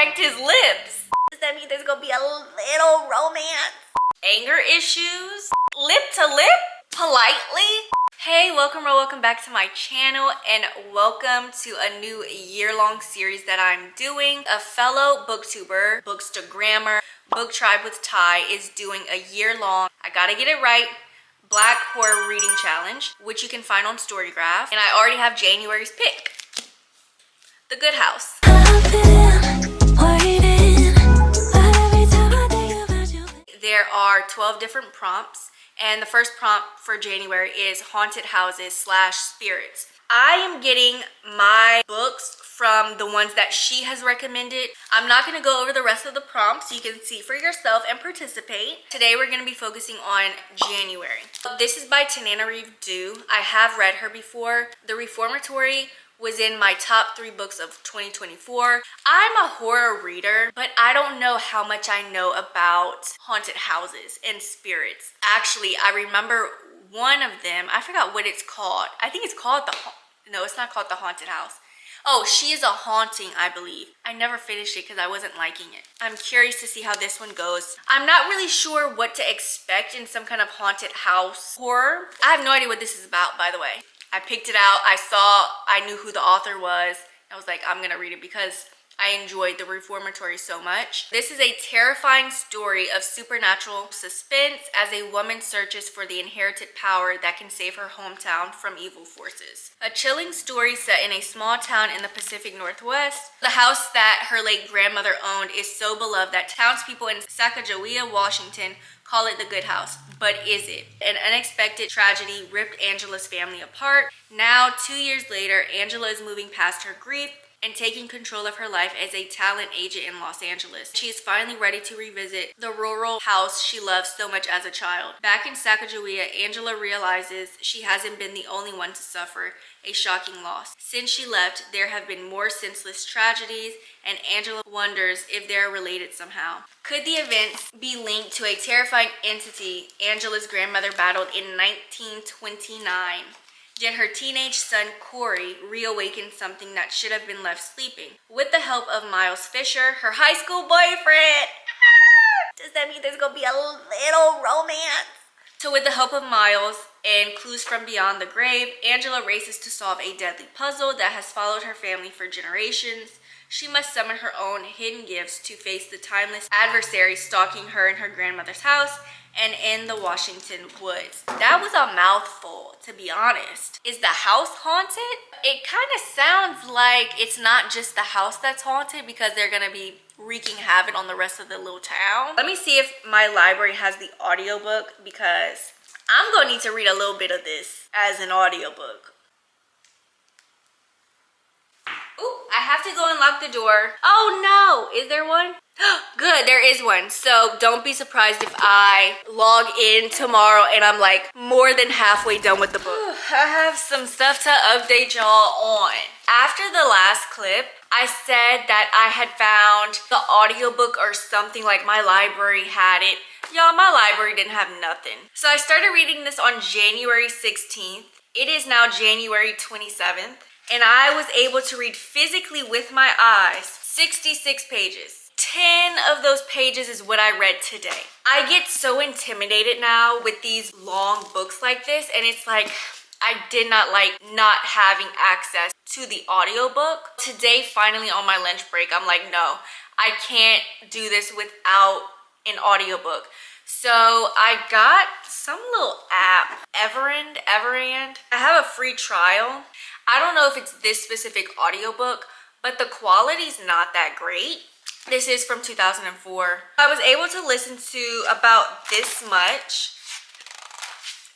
cracked his lips. Does that mean there's gonna be a little romance? Anger issues? Lip to lip? Politely? Hey, welcome back to my channel, and welcome to a new year-long series that I'm doing. A fellow booktuber, bookstagrammer, Book Tribe with Ty is doing a year-long, I gotta get it right, Black Horror Reading Challenge, which you can find on Storygraph. And I already have January's pick, The Good House. There are 12 different prompts, and the first prompt for January is haunted houses / spirits. I am getting my books from the ones that she has recommended. I'm not going to go over the rest of the prompts. You can see for yourself and participate. Today we're going to be focusing on January. This is by Tananarive Due. I have read her before. The Reformatory was in my top 3 books of 2024. I'm a horror reader, but I don't know how much I know about haunted houses and spirits. Actually, I remember one of them. I forgot what it's called. I think it's called no, it's not called The Haunted House. Oh, She Is a Haunting, I believe. I never finished it because I wasn't liking it. I'm curious to see how this one goes. I'm not really sure what to expect in some kind of haunted house horror. I have no idea what this is about, by the way. I picked it out. I knew who the author was. I was like, I'm gonna read it because I enjoyed the Reformatory so much. This is a terrifying story of supernatural suspense as a woman searches for the inherited power that can save her hometown from evil forces. A chilling story set in a small town in the Pacific Northwest. The house that her late grandmother owned is so beloved that townspeople in Sacagawea, Washington, call it the Good House. But is it? An unexpected tragedy ripped Angela's family apart. Now, 2 years later, Angela is moving past her grief and taking control of her life as a talent agent in Los Angeles. She is finally ready to revisit the rural house she loved so much as a child. Back in Sacagawea, Angela realizes she hasn't been the only one to suffer a shocking loss. Since she left, there have been more senseless tragedies, and Angela wonders if they're related somehow. Could the events be linked to a terrifying entity Angela's grandmother battled in 1929? Did her teenage son, Corey, reawaken something that should have been left sleeping? With the help of Miles Fisher, her high school boyfriend. Does that mean there's gonna be a little romance? So with the help of Miles and clues from beyond the grave, Angela races to solve a deadly puzzle that has followed her family for generations. She must summon her own hidden gifts to face the timeless adversary stalking her in her grandmother's house and in the Washington woods. That was a mouthful, to be honest. Is the house haunted? It kind of sounds like it's not just the house that's haunted because they're gonna be wreaking havoc on the rest of the little town. Let me see if my library has the audiobook because I'm gonna need to read a little bit of this as an audiobook. Ooh, I have to go and lock the door. Oh no, is there one? Good, there is one. So don't be surprised if I log in tomorrow and I'm like more than halfway done with the book. I have some stuff to update y'all on. After the last clip, I said that I had found the audiobook or something, like my library had it. Y'all, my library didn't have nothing. So I started reading this on January 16th. It is now January 27th. And I was able to read physically with my eyes 66 pages. 10 of those pages is what I read today. I get so intimidated now with these long books like this, and it's like I did not like not having access to the audiobook. Today, finally on my lunch break, I'm like, no, I can't do this without an audiobook. So I got some little app, Everend. I have a free trial. I don't know if it's this specific audiobook, but the quality's not that great. This is from 2004. I was able to listen to about this much.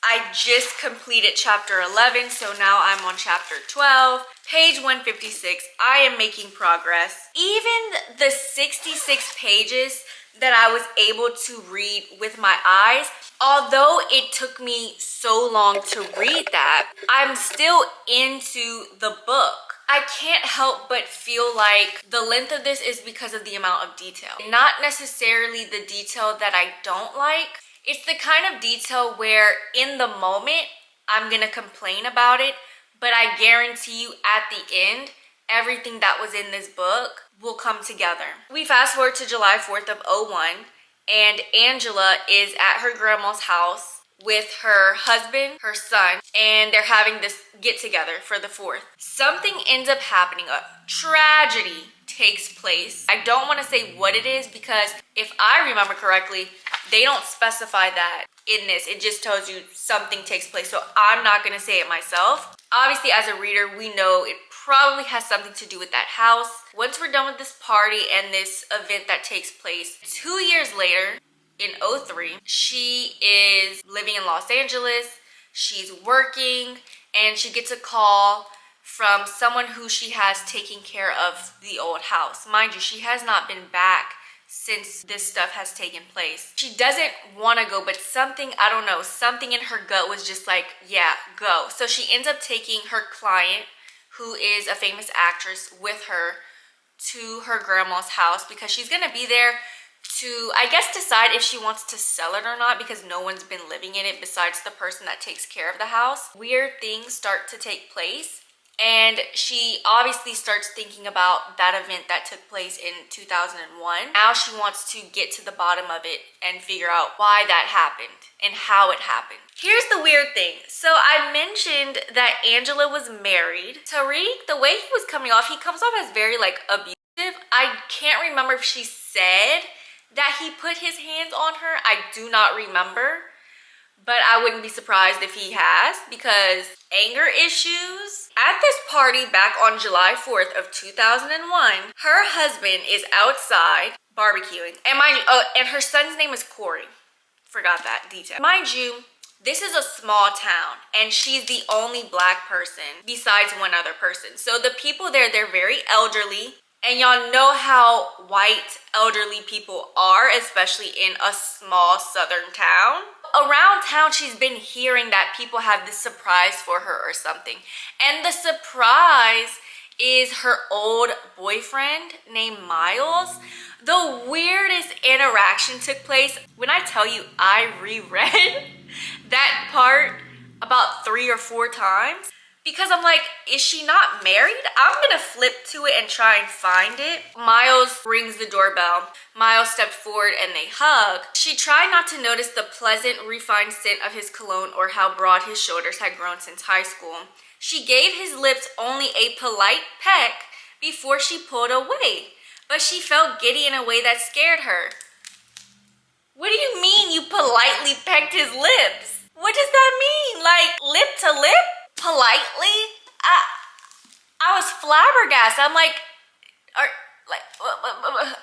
I just completed chapter 11, so now I'm on chapter 12. Page 156, I am making progress. Even the 66 pages that I was able to read with my eyes, although it took me so long to read that, I'm still into the book. I can't help but feel like the length of this is because of the amount of detail. Not necessarily the detail that I don't like. It's the kind of detail where in the moment, I'm gonna complain about it, but I guarantee you at the end, everything that was in this book will come together. We fast forward to July 4th of '01, and Angela is at her grandma's house with her husband, her son, and they're having this get together for the 4th. Something ends up happening. A tragedy takes place. I don't want to say what it is because if I remember correctly, they don't specify that in this. It just tells you something takes place. So I'm not going to say it myself. Obviously, as a reader, we know it probably has something to do with that house. Once we're done with this party and this event that takes place, 2 years later, in '03, she is living in Los Angeles. She's working and she gets a call from someone who she has taken care of the old house. Mind you, she has not been back since this stuff has taken place. She doesn't want to go, but something, I don't know, something in her gut was just like, yeah, go. So she ends up taking her client, who is a famous actress, with her to her grandma's house because she's gonna be there to, I guess, decide if she wants to sell it or not because no one's been living in it besides the person that takes care of the house. Weird things start to take place and she obviously starts thinking about that event that took place in 2001. Now she wants to get to the bottom of it and figure out why that happened and how it happened. Here's the weird thing. So I mentioned that Angela was married. Tariq, the way he was coming off, he comes off as very like abusive. I can't remember if she said that he put his hands on her. I do not remember, but I wouldn't be surprised if he has because anger issues. At this party back on July 4th of 2001, her husband is outside barbecuing. And mind you, oh, and her son's name is Corey. Forgot that detail. Mind you, this is a small town and she's the only black person besides one other person. So the people there, they're very elderly. And y'all know how white elderly people are, especially in a small southern town. Around town, she's been hearing that people have this surprise for her or something. And the surprise is her old boyfriend named Miles. The weirdest interaction took place. When I tell you I reread that part about 3 or 4 times. Because I'm like, is she not married? I'm gonna flip to it and try and find it. Miles rings the doorbell. Miles stepped forward and they hug. She tried not to notice the pleasant, refined scent of his cologne or how broad his shoulders had grown since high school. She gave his lips only a polite peck before she pulled away, but she felt giddy in a way that scared her. What do you mean you politely pecked his lips? What does that mean? Like lip to lip? Politely? I was flabbergasted. I'm like,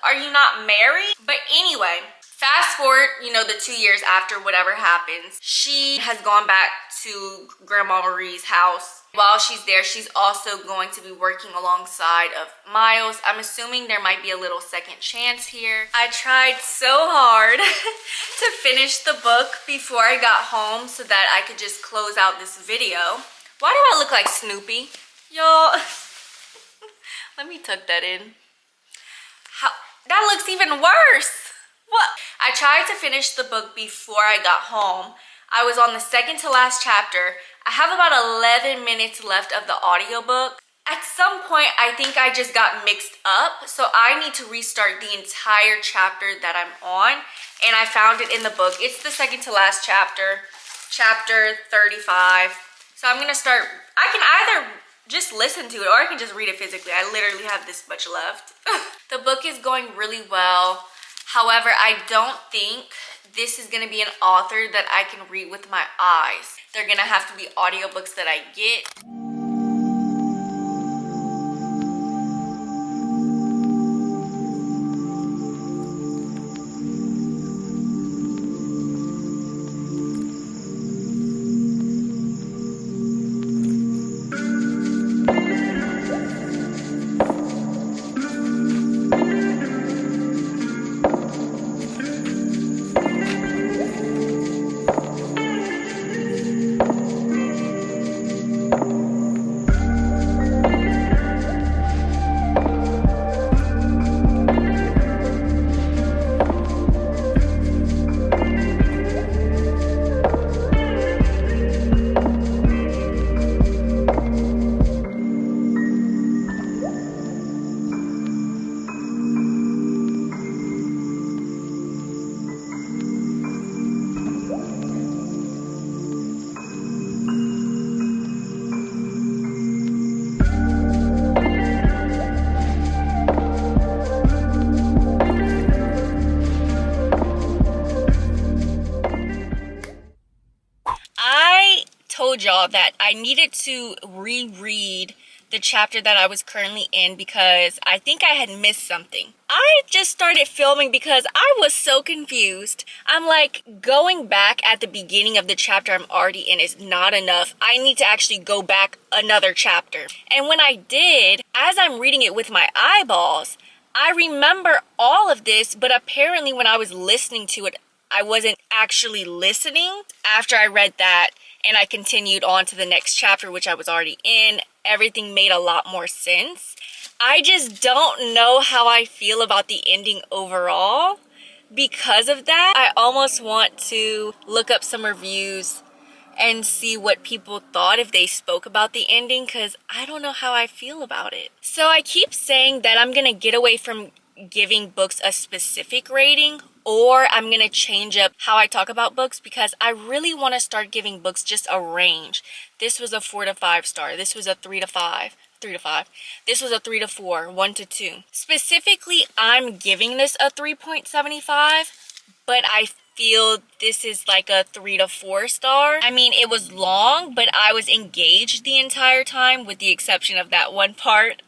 are you not married? But anyway, fast forward, you know, the 2 years after whatever happens, she has gone back to Grandma Marie's house. While she's there, she's also going to be working alongside of Miles. I'm assuming there might be a little second chance here. I tried so hard to finish the book before I got home so that I could just close out this video. Why do I look like Snoopy? Y'all, let me tuck that in. That looks even worse. What? I tried to finish the book before I got home. I was on the second to last chapter. I have about 11 minutes left of the audiobook. At some point, I think I just got mixed up, so I need to restart the entire chapter that I'm on, and I found it in the book. It's the second to last chapter, chapter 35. So I'm gonna start, I can either just listen to it or I can just read it physically. I literally have this much left. The book is going really well. However, I don't think this is gonna be an author that I can read with my eyes. They're gonna have to be audiobooks that I get. told y'all that I needed to reread the chapter that I was currently in because I think I had missed something. I just started filming because I was so confused. I'm like, going back at the beginning of the chapter I'm already in is not enough. I need to actually go back another chapter. And when I did, as I'm reading it with my eyeballs, I remember all of this, but apparently when I was listening to it, I wasn't actually listening. After I read that and I continued on to the next chapter, which I was already in, everything made a lot more sense. I just don't know how I feel about the ending overall. Because of that, I almost want to look up some reviews and see what people thought if they spoke about the ending, because I don't know how I feel about it. So I keep saying that I'm gonna get away from giving books a specific rating, or I'm gonna change up how I talk about books, because I really want to start giving books just a range. This was a 4 to 5 star. This was a 3 to 5. 3 to 5. This was a 3 to 4, 1 to 2. Specifically, I'm giving this a 3.75, but I feel this is like a 3 to 4 star. I mean, it was long, but I was engaged the entire time with the exception of that one part.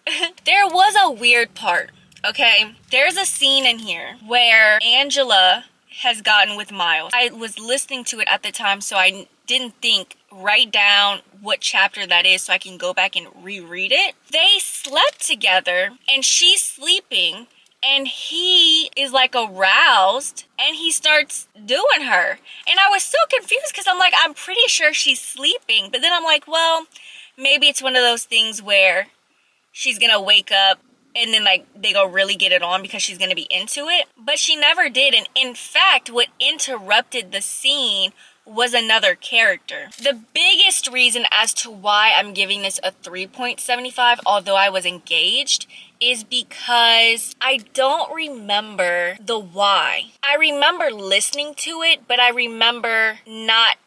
There was a weird part, okay? There's a scene in here where Angela has gotten with Miles. I was listening to it at the time, so I didn't write down what chapter that is so I can go back and reread it. They slept together and she's sleeping and he is like aroused and he starts doing her. And I was so confused because I'm like, I'm pretty sure she's sleeping. But then I'm like, well, maybe it's one of those things where she's gonna wake up and then like they go really get it on because she's gonna be into it. But she never did. And in fact, what interrupted the scene was another character. The biggest reason as to why I'm giving this a 3.75, although I was engaged, is because I don't remember the why. I remember listening to it, but I remember not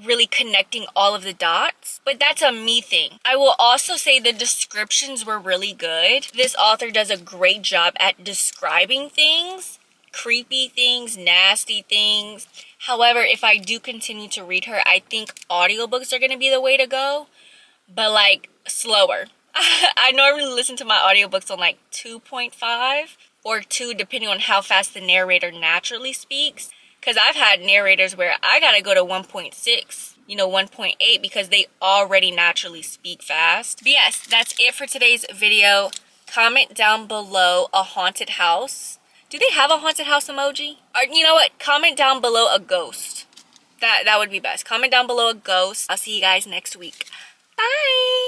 really connecting all of the dots, but that's a me thing. I will also say the descriptions were really good. This author does a great job at describing things, creepy things, nasty things. However, if I do continue to read her, I think audiobooks are going to be the way to go, but like slower. I normally listen to my audiobooks on like 2.5 or 2 depending on how fast the narrator naturally speaks. Because I've had narrators where I gotta go to 1.6, 1.8 because they already naturally speak fast. But yes, that's it for today's video. Comment down below a haunted house. Do they have a haunted house emoji? Or you know what? Comment down below a ghost. That would be best. Comment down below a ghost. I'll see you guys next week. Bye!